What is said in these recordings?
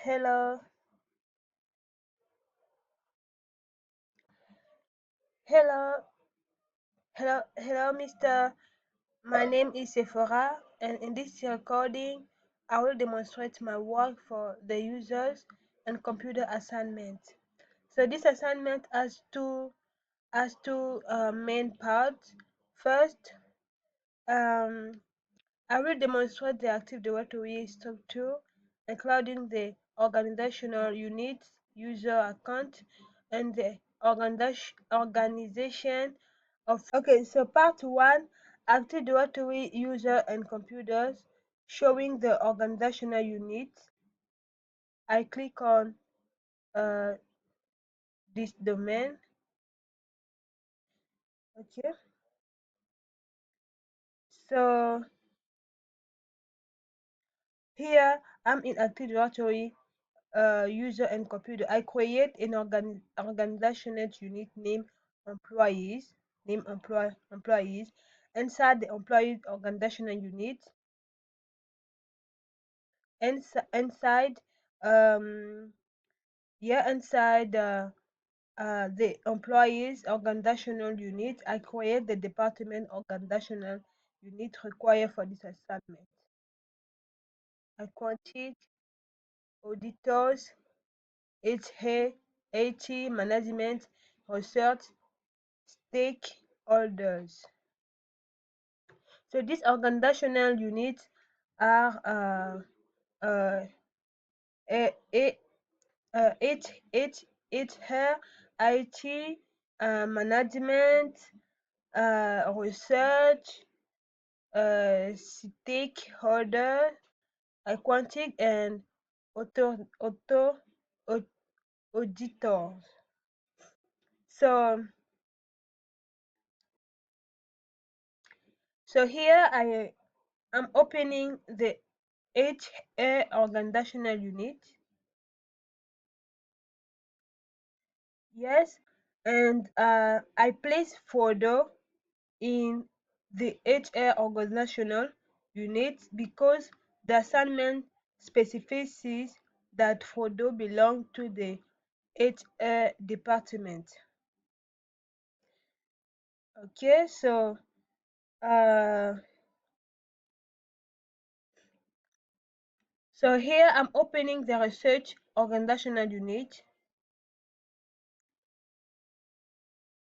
Hello, hello, hello, Mister. My name is Sephora, and in this recording, I will demonstrate my work for the users and computer assignment. So this assignment has two main parts. First, um, I will demonstrate the Active Directory structure, including the organizational unit, user account, and the organization of. Okay, so part 1, Active Directory user and computers, showing the organizational unit. I click on uh, this domain. Okay, so here I'm in Active Directory user and computer. I create an organizational unit named employees, employees. Inside the employees organizational unit, inside inside the employees organizational unit, I create the department organizational unit required for this assignment. I create auditors, HA, management, research, stakeholders. So these organizational units are uh, a, HR, IT, management, research, stakeholder, quantic, and au- auditors. So here I am opening the HR organizational unit. Yes, and I place folder in the HR organizational unit because the assignment specifies that folder belong to the HR department. Okay, so uh, here I'm opening the research organizational unit.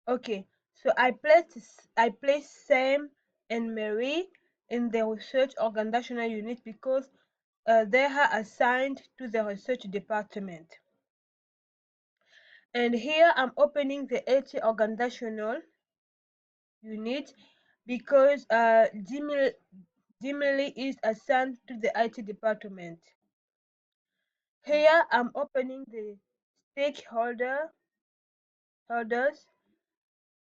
Okay, so I place Sam and Mary in the research organizational unit because they are assigned to the research department. And here I'm opening the IT organizational unit because Jimmy is assigned to the IT department. Here I'm opening the stakeholder holders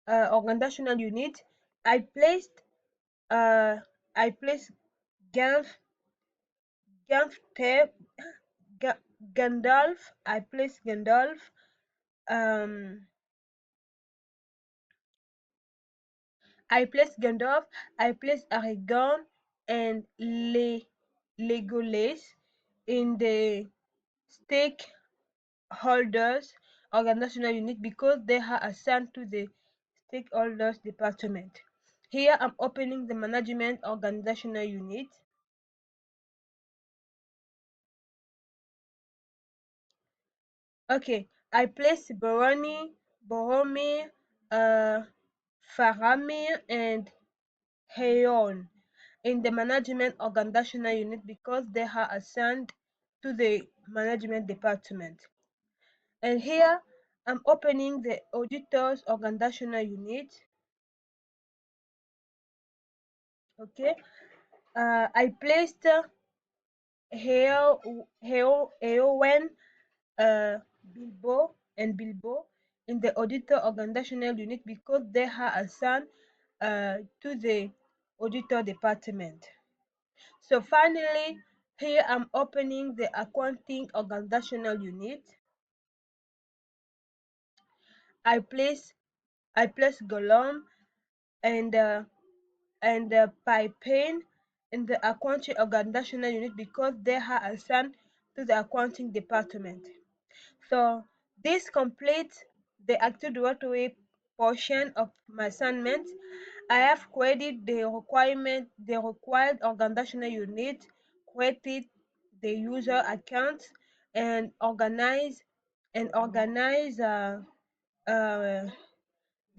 organizational unit. I placed uh, I placed Ganf Ganf Gandalf. I placed Gandalf. Um, I placed Gandalf. I placed Aragon and Legolas in the stakeholders organizational unit because they are assigned to the stakeholders department. Here I'm opening the management organizational unit. Okay, I place Boromir, Faramir, and Heon in the management organizational unit because they are assigned to the management department. And here I'm opening the auditors organizational unit. Okay, I placed Heowen, Bilbo in the auditor organizational unit because they are assigned to the auditor department. So finally, here I'm opening the accounting organizational unit. I place Gollum and Pippin in the accounting organizational unit because they are assigned to the accounting department. So this completes the Active Directory portion of my assignment. I have created the required organizational unit, created the user account, and organize the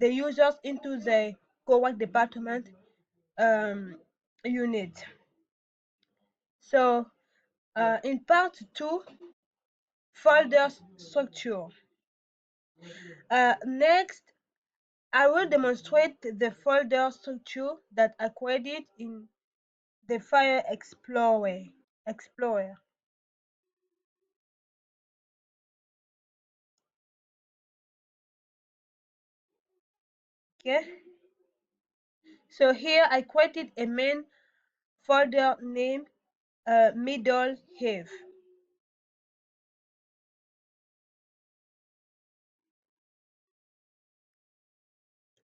users into the correct department unit. So in part 2, folder structure. Next, I will demonstrate the folder structure that I created in the File Explorer. Okay, so here I created a main folder named Middle Hive.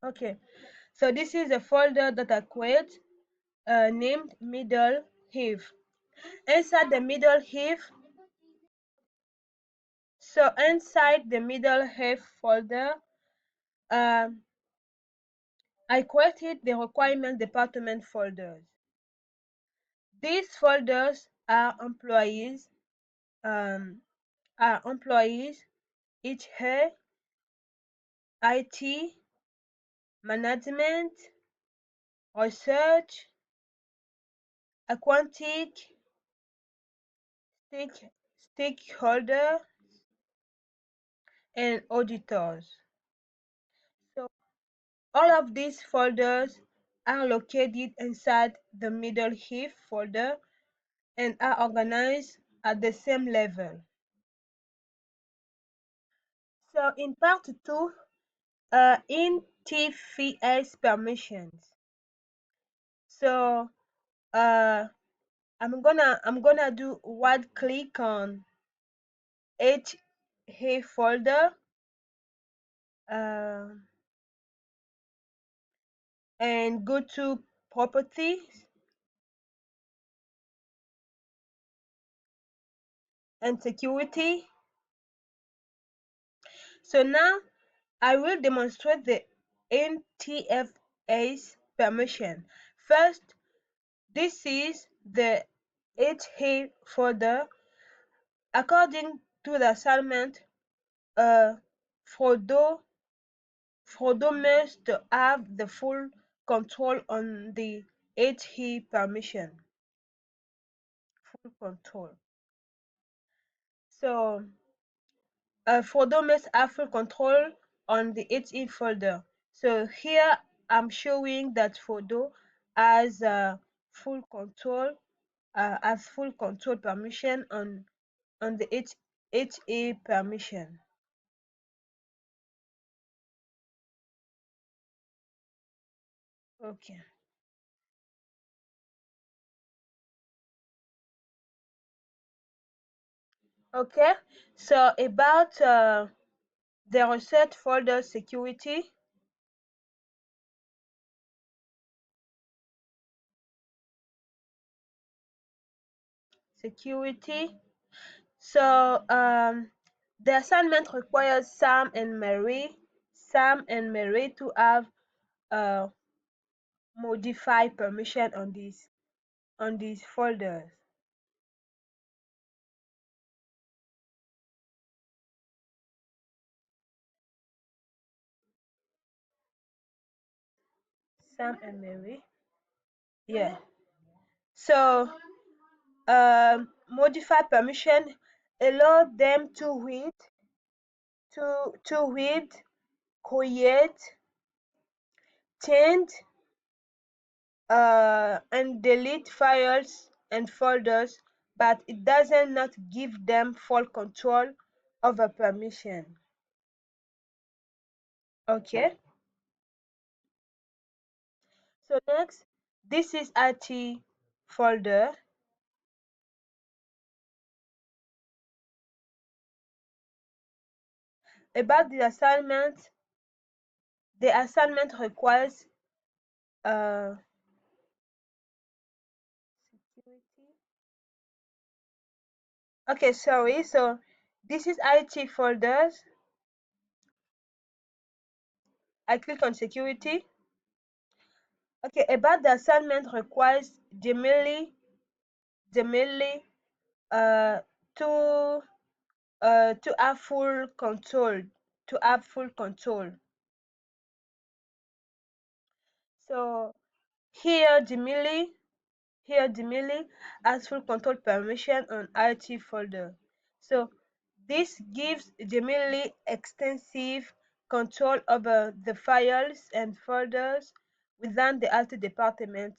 Okay, so this is a folder that I create named Middle Hive. Inside the Middle Hive, so inside the Middle Hive folder, um, I created the requirement department folders. These folders um, are employees, HR, IT, management, research, accounting, stakeholder, and auditors. So all of these folders are located inside the Middle Hive folder and are organized at the same level. So in part 2, in TFS permissions. So I'm gonna do right click on HA folder uh, and go to properties and security. So now I will demonstrate the NTFS permission. First, this is the HA folder. According to the assignment, uh, Frodo must have the full control on the HE permission. Full control. So Frodo must have full control on the HE folder. So here I'm showing that Frodo has full control, full control permission on the HE permission. Okay. Okay. So about the reset folder security. Security. So the assignment requires Sam and Mary to have uh, modify permission on these folders. Sam and Mary. Yeah. So modify permission allow them to read, create, change, and delete files and folders, but it doesn't not give them full control over permission. Okay, so next, this is IT folder. About the assignment requires uh, security. Okay, sorry. So this is IT folders. I click on security. Okay, about the assignment requires Gemini uh, to have full control. To have full control. So here Gemini has full control permission on IT folder. So this gives Gemini extensive control over the files and folders within the IT department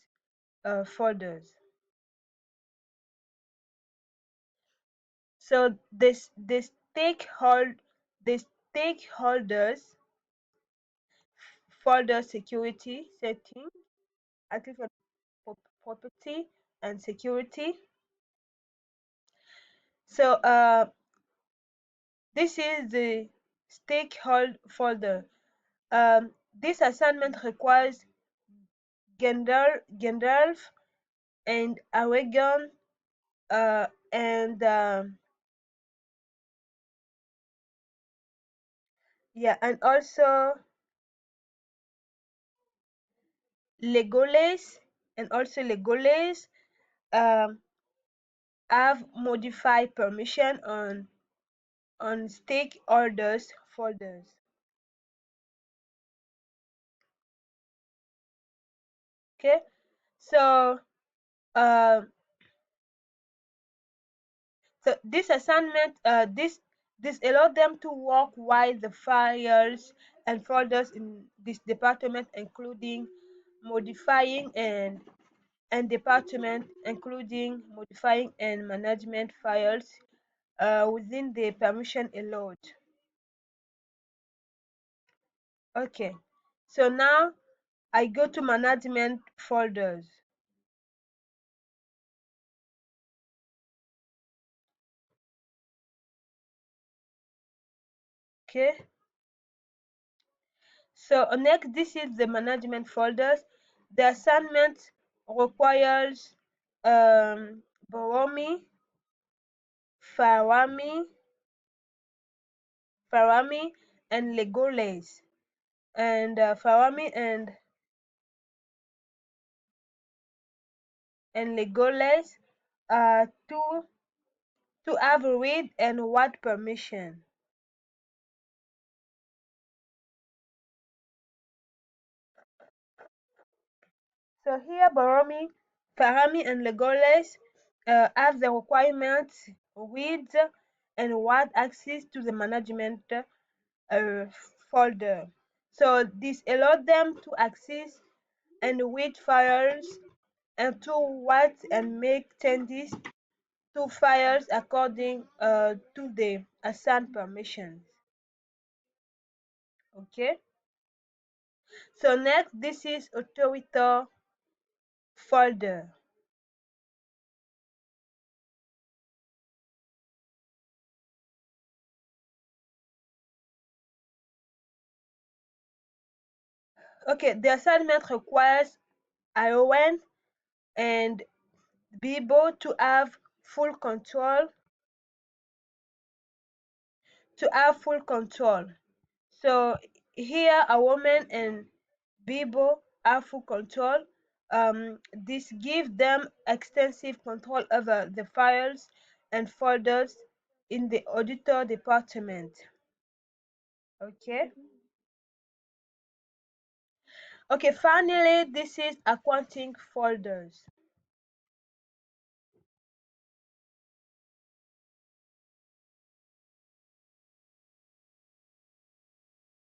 folders. So the stakeholders folder security setting. I click on property and security. So this is the stakeholder folder. This assignment requires Gandalf and Aragon and yeah, and also Legolas um, have modified permission on stakeholders folders. Okay, so um, so this assignment this allow them to work while the files and folders in this department, including modifying modifying and management files within the permission allowed. Okay, so now I go to management folders. Okay, so next, this is the management folders. The assignment requires Boromi, Farami, Farami, and Legolas, and Farami and Legolas to have read and write permission. So here, Boromi, Farami, and Legolas have the requirements read and write access to the management folder. So this allows them to access and read files and to write and make changes to files according to the assigned permissions. Okay. So next, this is authority folder. Okay, the assignment requires Iowan and Bibo to have full control. So here a woman and Bibo have full control. This gives them extensive control over the files and folders in the auditor department. Okay. Okay, finally, this is accounting folders.